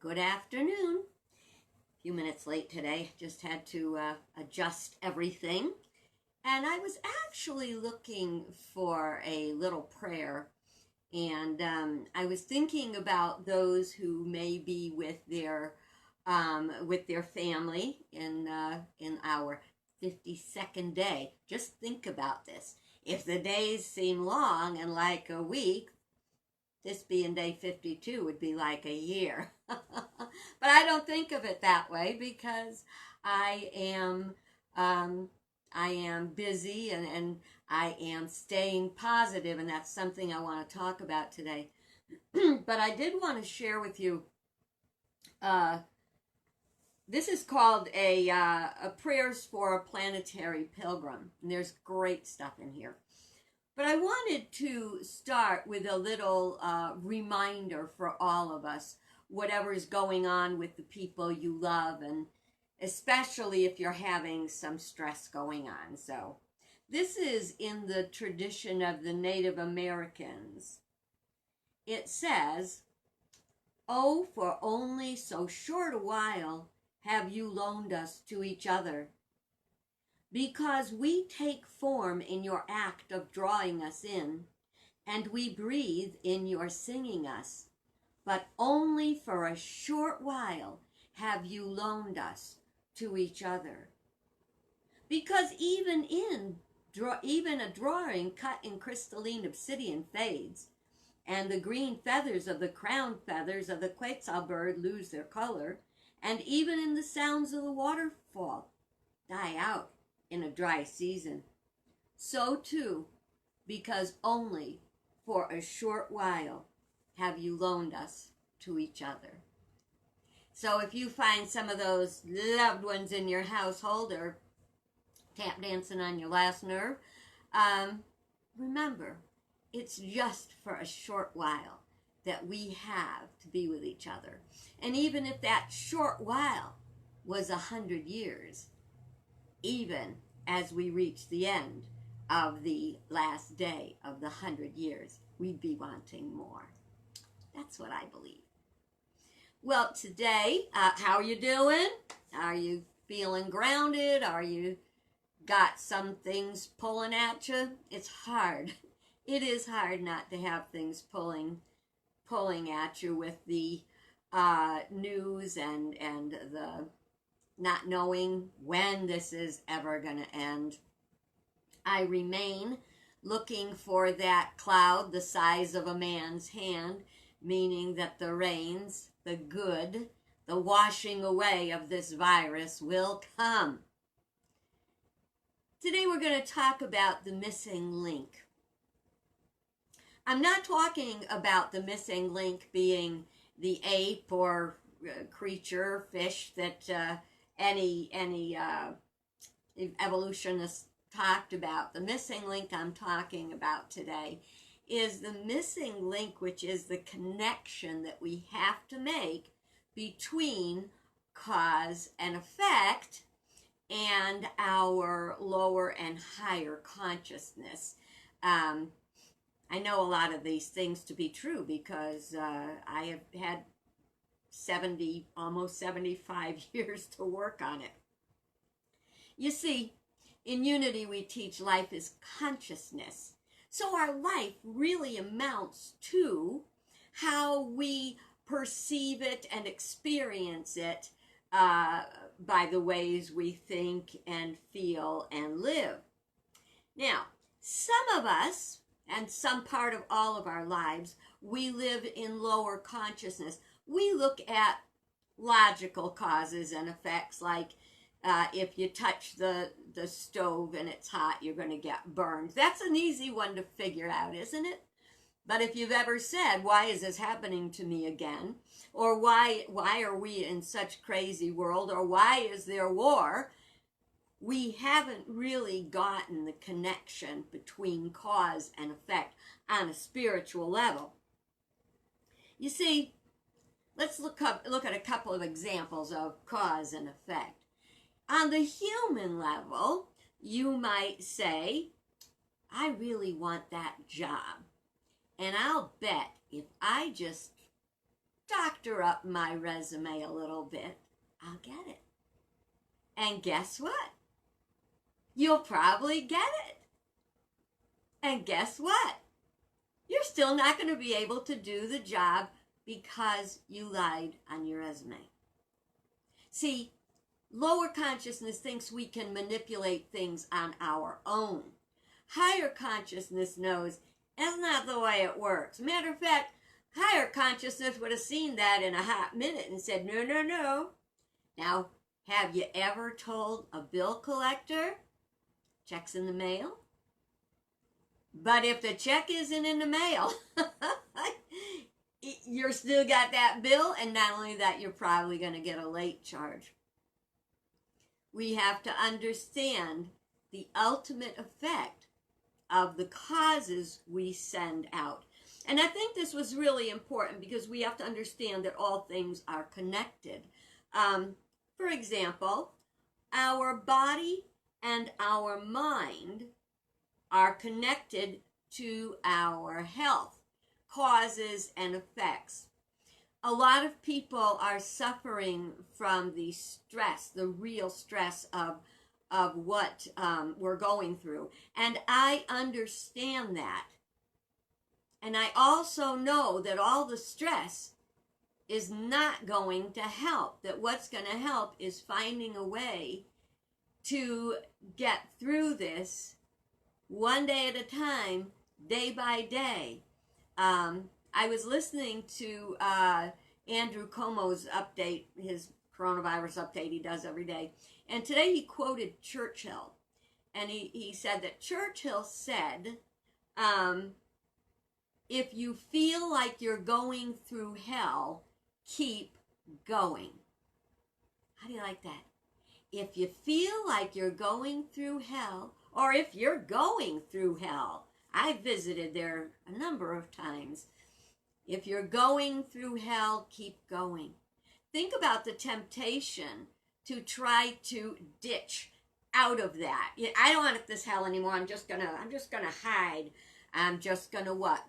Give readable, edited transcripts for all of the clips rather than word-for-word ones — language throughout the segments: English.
Good afternoon. A few minutes late today, just had to adjust everything. And I was actually looking for a little prayer. And I was thinking about those who may be with their family in our 52nd day. Just think about this. If the days seem long and like a week, this being day 52 would be like a year. But I don't think of it that way because I am busy and I am staying positive, and that's something I want to talk about today. But I did want to share with you, this is called a Prayers for a Planetary Pilgrim, and there's great stuff in here. But I wanted to start with a little reminder for all of us, whatever is going on with the people you love, and especially if you're having some stress going on. So this is in the tradition of the Native Americans. It says, "Oh, for only so short a while have you loaned us to each other. Because we take form in your act of drawing us in, and we breathe in your singing us. But only for a short while have you loaned us to each other. Because even a drawing cut in crystalline obsidian fades, and the green feathers of the crown feathers of the quetzal bird lose their color, and even in the sounds of the waterfall die out in a dry season. So too, because only for a short while have you loaned us to each other." So if you find some of those loved ones in your household or tap dancing on your last nerve, remember, it's just for a short while that we have to be with each other. And even if that short while was 100 years, even as we reach the end of the last day of the 100 years, we'd be wanting more. That's what I believe. Well, today, how are you doing? Are you feeling grounded? Are you got some things pulling at you? It's hard. It is hard not to have things pulling at you with the news and the not knowing when this is ever going to end. I remain looking for that cloud the size of a man's hand, meaning that the rains, the good, the washing away of this virus will come. Today we're going to talk about the missing link. I'm not talking about the missing link being the ape or creature, fish that any evolutionists talked about. The missing link I'm talking about today is the missing link, which is the connection that we have to make between cause and effect and our lower and higher consciousness. I know a lot of these things to be true because I have had almost 75 years to work on it. You see, in Unity we teach life is consciousness. So our life really amounts to how we perceive it and experience it by the ways we think and feel and live. Now, some of us, and some part of all of our lives, we live in lower consciousness. We look at logical causes and effects, like if you touch the stove and it's hot, you're going to get burned. That's an easy one to figure out, isn't it? But if you've ever said, why is this happening to me again? Or why are we in such crazy world? Or why is there war? We haven't really gotten the connection between cause and effect on a spiritual level. You see, let's look at a couple of examples of cause and effect. On the human level, you might say, I really want that job. And I'll bet if I just doctor up my resume a little bit, I'll get it. And guess what? You'll probably get it. And guess what? You're still not going to be able to do the job because you lied on your resume. See, lower consciousness thinks we can manipulate things on our own. Higher consciousness knows that's not the way it works. Matter of fact, higher consciousness would have seen that in a hot minute and said, no, no, no. Now, have you ever told a bill collector, check's in the mail? But if the check isn't in the mail, you're still got that bill, and not only that, you're probably going to get a late charge. We have to understand the ultimate effect of the causes we send out. And I think this was really important because we have to understand that all things are connected. For example, our body and our mind are connected to our health, causes and effects. A lot of people are suffering from the stress, the real stress of what we're going through. And I understand that. And I also know that all the stress is not going to help, that what's going to help is finding a way to get through this one day at a time, day by day. I was listening to Andrew Cuomo's update, his coronavirus update he does every day. And today he quoted Churchill. And he said that Churchill said, if you feel like you're going through hell, keep going. How do you like that? If you feel like you're going through hell, or if you're going through hell, I visited there a number of times. If you're going through hell, keep going. Think about the temptation to try to ditch out of that. I don't want this hell anymore. I'm just gonna hide. I'm just gonna what?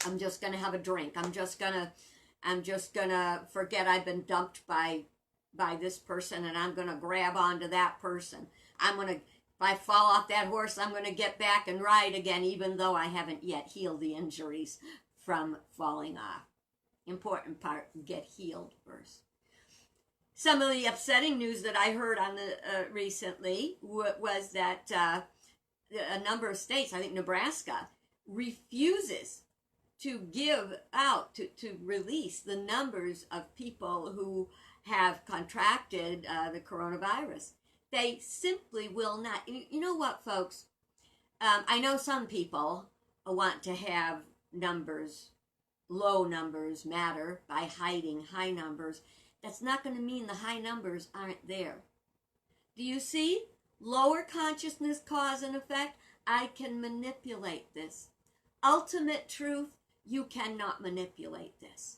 I'm just gonna have a drink. I'm just gonna forget I've been dumped by this person, and I'm gonna grab onto that person. If I fall off that horse, I'm gonna get back and ride again, even though I haven't yet healed the injuries from falling off. Important part, get healed first. Some of the upsetting news that I heard on the recently was that a number of states, I think Nebraska, refuses to give out, to release the numbers of people who have contracted the coronavirus. They simply will not. You know what, folks? I know some people want to have numbers, low numbers matter by hiding high numbers. That's not going to mean the high numbers aren't there. Do you see? Lower consciousness, cause and effect. I can manipulate this. Ultimate truth, you cannot manipulate this.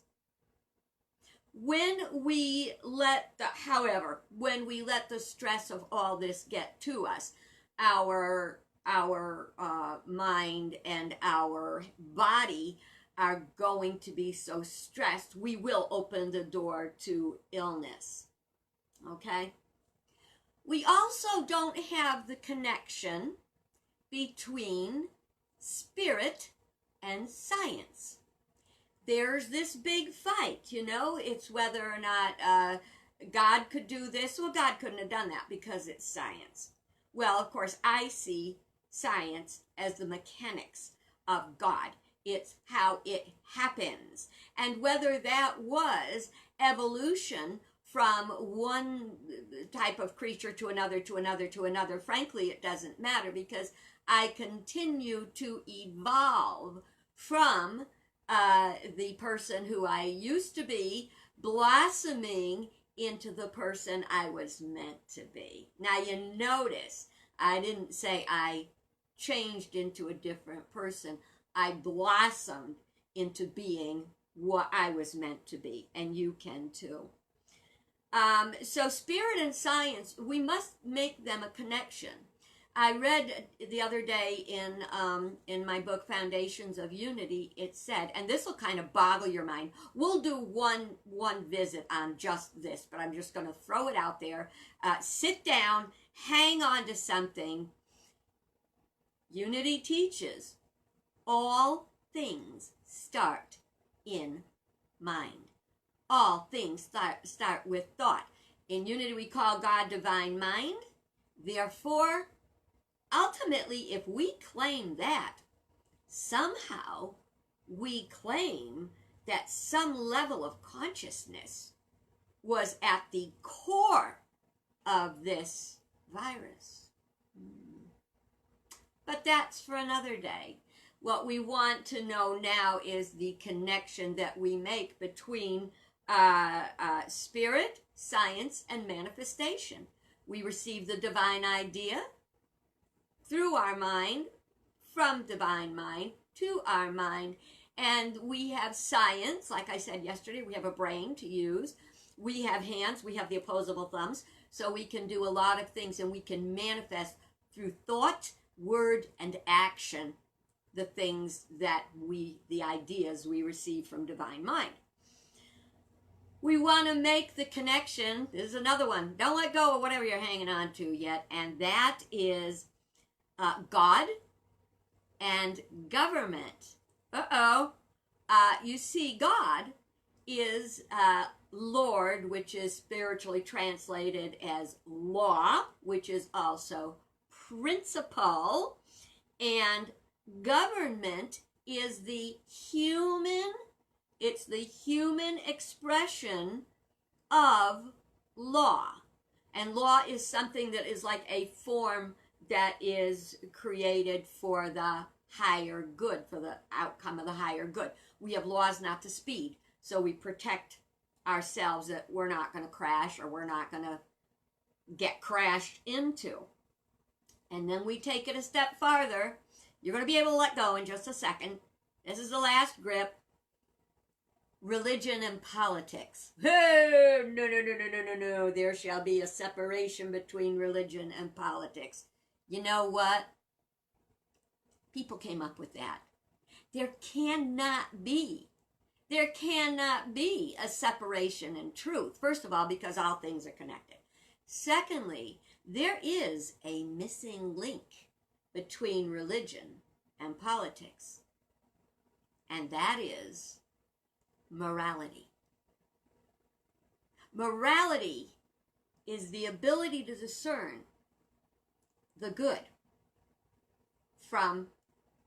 When we let the stress of all this get to us, our mind and our body are going to be so stressed, we will open the door to illness. Okay? We also don't have the connection between spirit and science. There's this big fight, it's whether or not God could do this. Well, God couldn't have done that because it's science. Well, of course, I see science as the mechanics of God. It's how it happens. And whether that was evolution from one type of creature to another, to another, to another, frankly, it doesn't matter because I continue to evolve from the person who I used to be, blossoming into the person I was meant to be. Now you notice, I didn't say I changed into a different person. I blossomed into being what I was meant to be, and you can too. So spirit and science, we must make them a connection. I read the other day in my book Foundations of Unity, it said, and this will kind of boggle your mind. We'll do one visit on just this, but I'm just going to throw it out there. Sit down, hang on to something. Unity teaches all things start in mind. All things start with thought. In Unity, we call God divine mind. Therefore, ultimately, if we claim that, somehow we claim that some level of consciousness was at the core of this virus. But that's for another day. What we want to know now is the connection that we make between spirit, science, and manifestation. We receive the divine idea through our mind, from divine mind to our mind. And we have science, like I said yesterday, we have a brain to use. We have hands, we have the opposable thumbs, so we can do a lot of things, and we can manifest through thought, word, and action the things that the ideas we receive from divine mind. We want to make the connection. This is another one. Don't let go of whatever you're hanging on to yet. And that is God and government. You see, God is Lord, which is spiritually translated as law, which is also principle. And government is the human expression of law. And law is something that is like a form that is created for the higher good, for the outcome of the higher good. We have laws not to speed, so we protect ourselves that we're not going to crash or we're not going to get crashed into. And then we take it a step farther. You're going to be able to let go in just a second. This is the last grip. Religion and politics. Oh, no. There shall be a separation between religion and politics. You know what? People came up with that. There cannot be a separation in truth. First of all, because all things are connected. Secondly, there is a missing link between religion and politics. And that is morality. Morality is the ability to discern the good from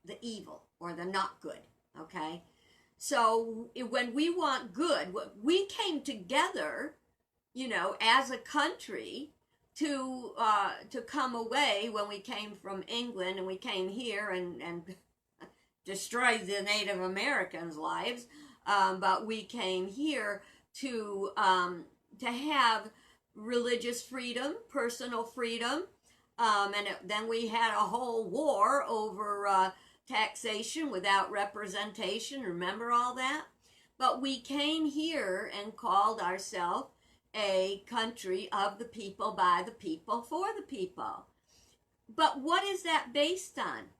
the evil or the not good, okay? So when we want good, we came together, as a country to come away when we came from England and we came here and destroyed the Native Americans' lives. But we came here to have religious freedom, personal freedom, then we had a whole war over taxation without representation. Remember all that? But we came here and called ourselves a country of the people, by the people, for the people. But what is that based on?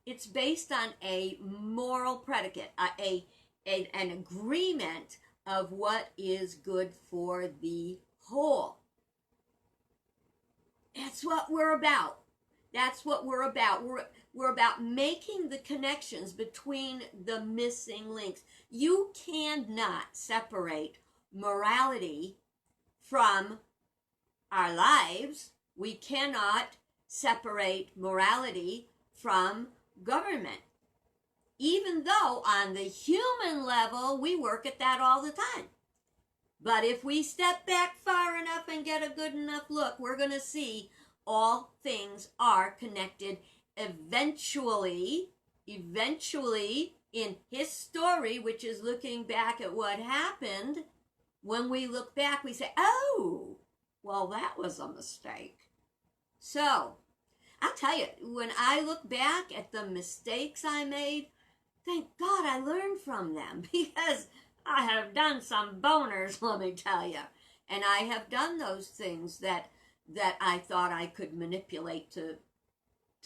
It's based on a moral predicate, an agreement of what is good for the whole. That's what we're about. That's what we're about. We're about making the connections between the missing links. You cannot separate morality from our lives. We cannot separate morality from government. Even though on the human level, we work at that all the time. But if we step back far enough and get a good enough look, we're going to see all things are connected eventually in his story, which is looking back at what happened. When we look back, we say, oh, well, that was a mistake. So, I'll tell you, when I look back at the mistakes I made, thank God I learned from them, because I have done some boners, let me tell you. And I have done those things that I thought I could manipulate to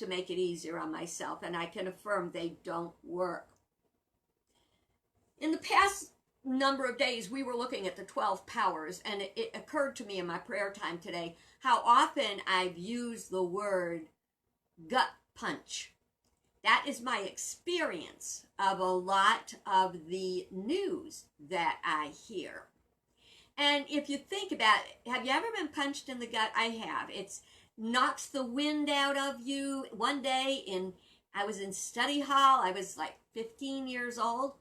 to make it easier on myself, and I can affirm they don't work. In the past number of days, we were looking at the 12 powers, and it occurred to me in my prayer time today how often I've used the word gut punch. That is my experience of a lot of the news that I hear. And if you think about it, have you ever been punched in the gut? I have. It knocks the wind out of you. One day I was in study hall. I was like 15 years old.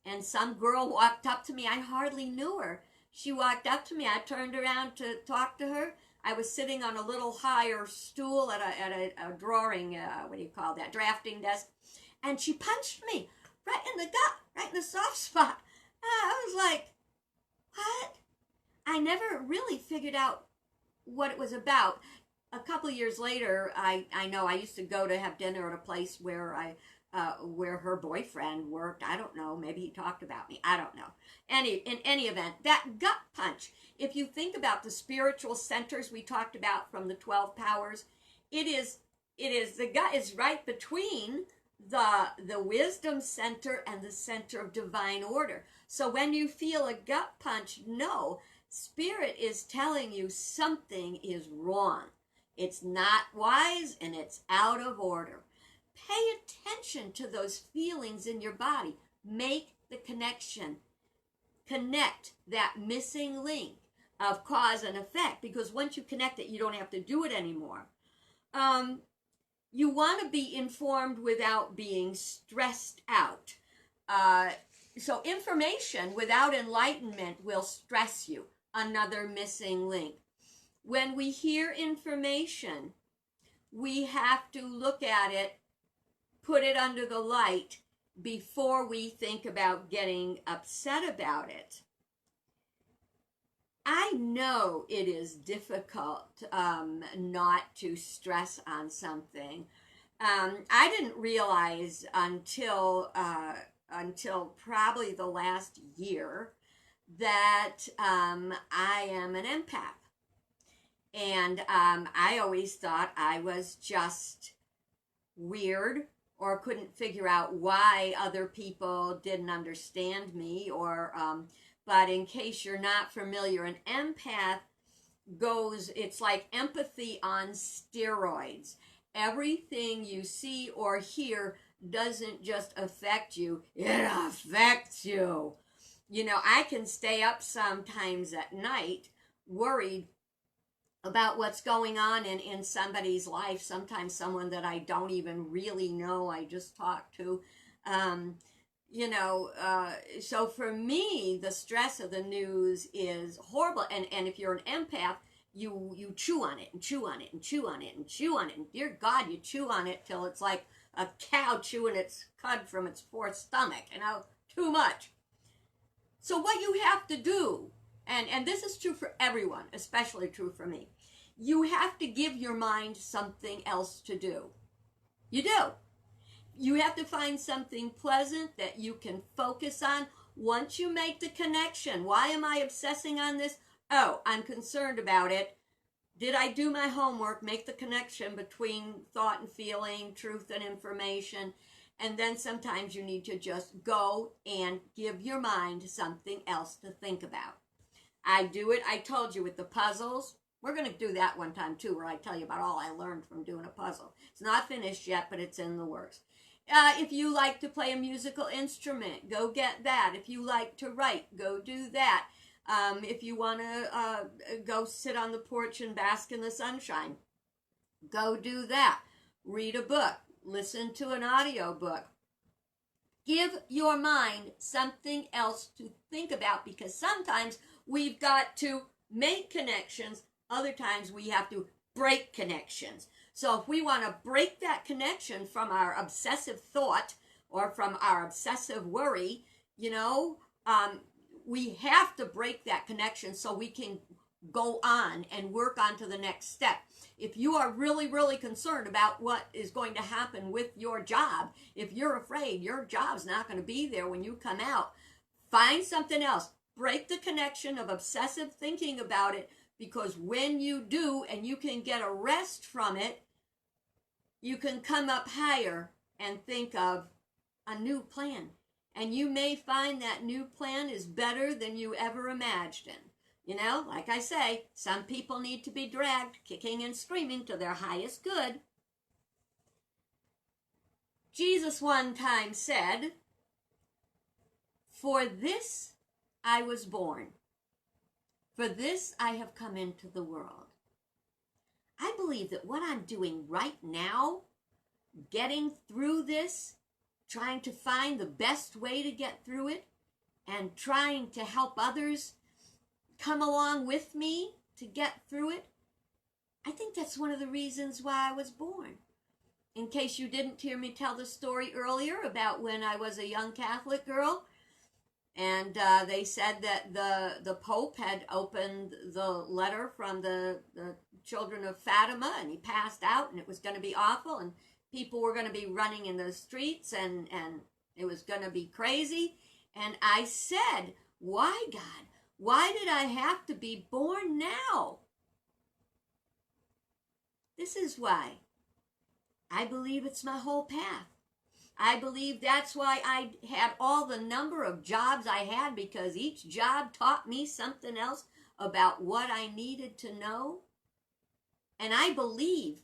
And some girl walked up to me. I hardly knew her. She walked up to me. I turned around to talk to her. I was sitting on a little higher stool at a drawing, drafting desk. And she punched me right in the gut, right in the soft spot. I was like, what? I never really figured out what it was about. A couple of years later, I know I used to go to have dinner at a place where where her boyfriend worked. I don't know. Maybe he talked about me. I don't know. In any event, that gut punch, if you think about the spiritual centers we talked about from the 12 powers, the gut is right between the wisdom center and the center of divine order. So when you feel a gut punch, no, Spirit is telling you something is wrong. It's not wise and it's out of order. Pay attention to those feelings in your body. Make the connection. Connect that missing link of cause and effect, because once you connect it, you don't have to do it anymore. You want to be informed without being stressed out. So information without enlightenment will stress you. Another missing link. When we hear information, we have to look at it, put it under the light before we think about getting upset about it. I know it is difficult not to stress on something. I didn't realize until probably the last year that I am an empath. And I always thought I was just weird or couldn't figure out why other people didn't understand me. But in case you're not familiar, an empath it's like empathy on steroids. Everything you see or hear doesn't just affect you, it affects you. You know, I can stay up sometimes at night worried about what's going on in somebody's life, sometimes someone that I don't even really know, I just talked to. So for me, the stress of the news is horrible. And if you're an empath, you chew on it and chew on it and chew on it and chew on it. And dear God, you chew on it till it's like a cow chewing its cud from its fourth stomach, too much. So what you have to do, and this is true for everyone, especially true for me, you have to give your mind something else to do. You do. You have to find something pleasant that you can focus on. Once you make the connection, why am I obsessing on this? Oh, I'm concerned about it. Did I do my homework? Make the connection between thought and feeling, truth and information. And then sometimes you need to just go and give your mind something else to think about. I do it, I told you, with the puzzles. We're going to do that one time too, where I tell you about all I learned from doing a puzzle. It's not finished yet, but it's in the works. If you like to play a musical instrument, go get that. If you like to write, go do that. If you want to go sit on the porch and bask in the sunshine, go do that. Read a book. Listen to an audio book. Give your mind something else to think about, because sometimes we've got to make connections. Other times we have to break connections. So if we want to break that connection from our obsessive thought or from our obsessive worry, we have to break that connection so we can go on and work on to the next step. If you are really, really concerned about what is going to happen with your job, if you're afraid your job's not going to be there when you come out, find something else. Break the connection of obsessive thinking about it, because when you do and you can get a rest from it, you can come up higher and think of a new plan. And you may find that new plan is better than you ever imagined. You know, like I say, some people need to be dragged kicking and screaming to their highest good. Jesus one time said, "For this I was born. For this I have come into the world." I believe that what I'm doing right now, getting through this, trying to find the best way to get through it, and trying to help others come along with me to get through it, I think that's one of the reasons why I was born. In case you didn't hear me tell the story earlier about when I was a young Catholic girl, and they said that the Pope had opened the letter from the children of Fatima, and he passed out, and it was going to be awful, and people were going to be running in the streets, and it was going to be crazy. And I said, "Why, God? Why did I have to be born now?" This is why. I believe it's my whole path. I believe that's why I had all the number of jobs I had, because each job taught me something else about what I needed to know. And I believe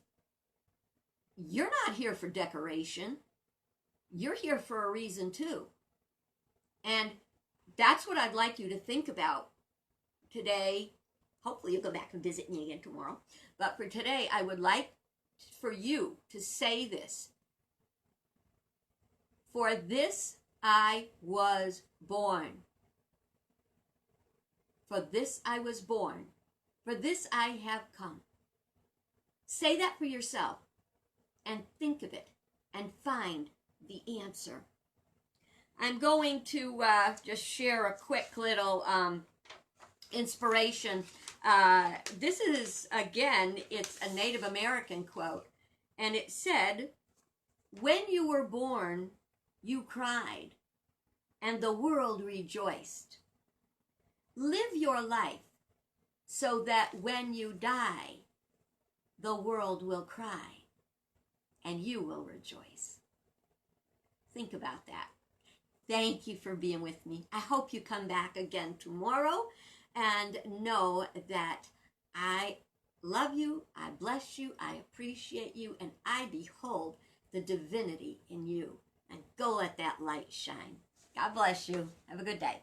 you're not here for decoration. You're here for a reason too. And that's what I'd like you to think about today. Hopefully you'll go back and visit me again tomorrow. But for today, I would like for you to say this. For this I was born. For this I was born. For this I have come. Say that for yourself and think of it and find the answer. I'm going to just share a quick little inspiration. This is, again, it's a Native American quote, and it said, "When you were born, you cried, and the world rejoiced. Live your life so that when you die, the world will cry, and you will rejoice." Think about that. Thank you for being with me. I hope you come back again tomorrow, and know that I love you, I bless you, I appreciate you, and I behold the divinity in you. And go let that light shine. God bless you. Have a good day.